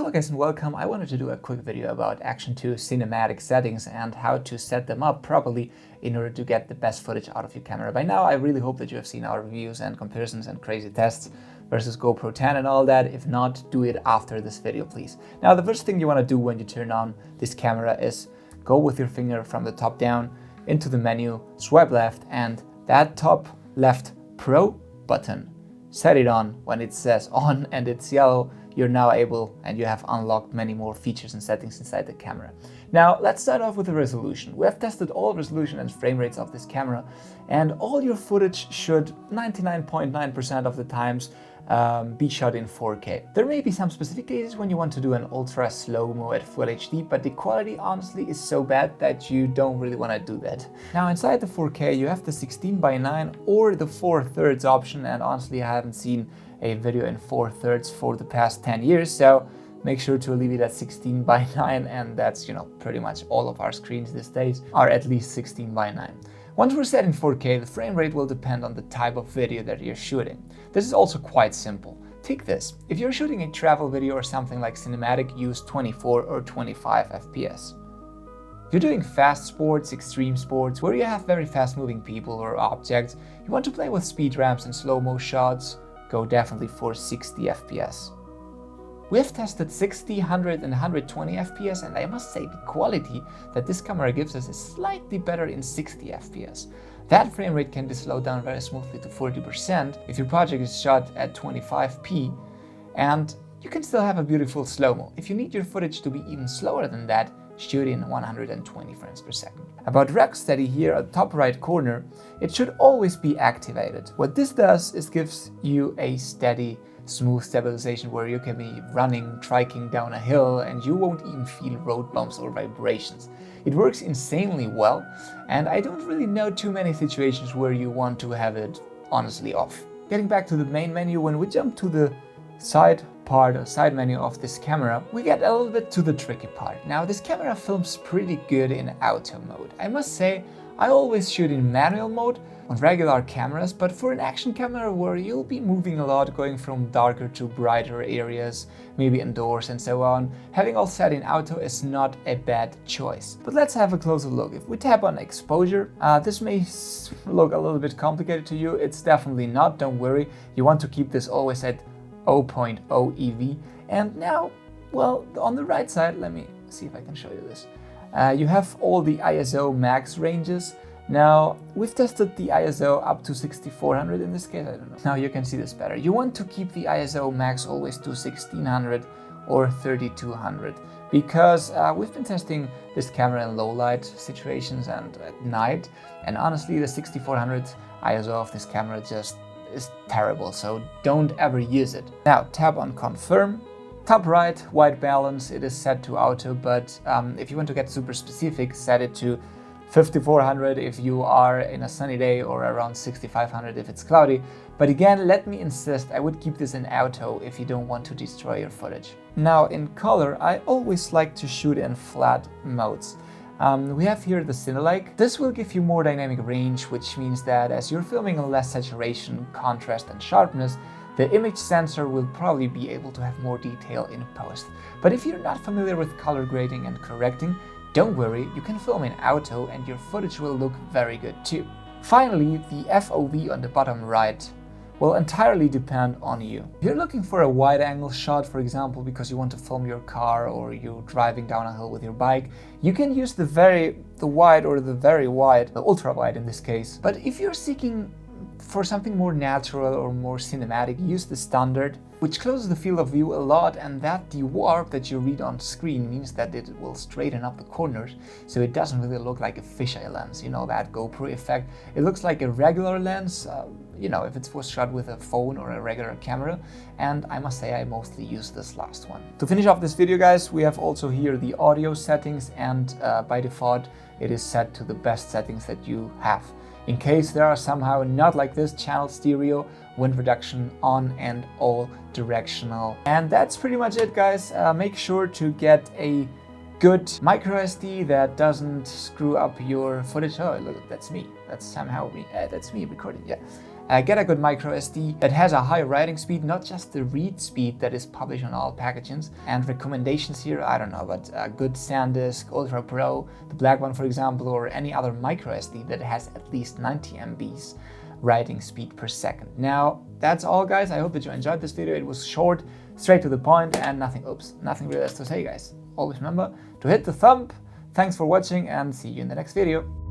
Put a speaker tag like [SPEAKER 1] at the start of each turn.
[SPEAKER 1] Hello guys and welcome. I wanted to do a quick video about Action 2 cinematic settings and how to set them up properly in order to get the best footage out of your camera. By now I really hope that you have seen our reviews and comparisons and crazy tests versus GoPro 10 and all that. If not, do it after this video please. Now the first thing you want to do when you turn on this camera is go with your finger from the top down into the menu, swipe left, and that top left Pro button, set it on. When it says on and it's yellow, you're now able and you have unlocked many more features and settings inside the camera. Now let's start off with the resolution. We have tested all resolution and frame rates of this camera, and all your footage should 99.9% of the times be shot in 4K. There may be some specific cases when you want to do an ultra slow-mo at Full HD, but the quality honestly is so bad that you don't really want to do that. Now inside the 4K you have the 16:9 or the 4/3 option, and honestly I haven't seen a video in 4/3 for the past 10 years, so make sure to leave it at 16:9, and that's, pretty much all of our screens these days are at least 16:9. Once we're set in 4K, the frame rate will depend on the type of video that you're shooting. This is also quite simple. Take this. If you're shooting a travel video or something like cinematic, use 24 or 25 FPS. If you're doing fast sports, extreme sports, where you have very fast moving people or objects, you want to play with speed ramps and slow-mo shots, go definitely for 60 FPS. We have tested 60, 100 and 120 FPS, and I must say the quality that this camera gives us is slightly better in 60 FPS. That frame rate can be slowed down very smoothly to 40% if your project is shot at 25p, and you can still have a beautiful slow-mo. If you need your footage to be even slower than that, shoot in 120 frames per second. About rack steady here at the top right corner, it should always be activated. What this does is gives you a steady, smooth stabilization where you can be running, triking down a hill, and you won't even feel road bumps or vibrations. It works insanely well, and I don't really know too many situations where you want to have it honestly off. Getting back to the main menu, when we jump to the side menu of this camera, we get a little bit to the tricky part. Now this camera films pretty good in auto mode. I must say, I always shoot in manual mode on regular cameras, but for an action camera where you'll be moving a lot, going from darker to brighter areas, maybe indoors and so on, having all set in auto is not a bad choice. But let's have a closer look. If we tap on exposure, this may look a little bit complicated to you. It's definitely not, don't worry. You want to keep this always at 0.0 EV. And now, well, on the right side, let me see if I can show you this. You have all the ISO max ranges. Now, we've tested the ISO up to 6400 in this case, I don't know. Now you can see this better. You want to keep the ISO max always to 1600 or 3200 because we've been testing this camera in low light situations and at night, and honestly the 6400 ISO of this camera just is terrible, so don't ever use it. Now tap on confirm. Top right, white balance, it is set to auto, but if you want to get super specific, set it to 5400 if you are in a sunny day, or around 6500 if it's cloudy. But again, let me insist, I would keep this in auto if you don't want to destroy your footage. Now in color, I always like to shoot in flat modes. We have here the Cinelike. This will give you more dynamic range, which means that as you're filming in less saturation, contrast and sharpness, the image sensor will probably be able to have more detail in post. But if you're not familiar with color grading and correcting, don't worry, you can film in auto and your footage will look very good too. Finally, the FOV on the bottom right will entirely depend on you. If you're looking for a wide angle shot, for example, because you want to film your car or you're driving down a hill with your bike, you can use the wide or the very wide, the ultra wide in this case. But if you're seeking for something more natural or more cinematic, use the standard, which closes the field of view a lot, and that dewarp that you read on screen means that it will straighten up the corners, so it doesn't really look like a fisheye lens, that GoPro effect. It looks like a regular lens, if it was shot with a phone or a regular camera, and I must say I mostly use this last one. To finish off this video, guys, we have also here the audio settings, and by default it is set to the best settings that you have. In case there are somehow not like this, channel stereo, wind reduction on, and all directional. And that's pretty much it, guys. Make sure to get a good micro SD that doesn't screw up your footage. Oh, look, that's me. That's somehow me. That's me recording, yeah. Get a good micro SD that has a high writing speed, not just the read speed that is published on all packages. And recommendations here, I don't know, but a good SanDisk Ultra Pro, the black one for example, or any other micro SD that has at least 90 MBs writing speed per second. Now, that's all guys. I hope that you enjoyed this video. It was short, straight to the point, and nothing really else to say, guys. Always remember to hit the thumb. Thanks for watching and see you in the next video.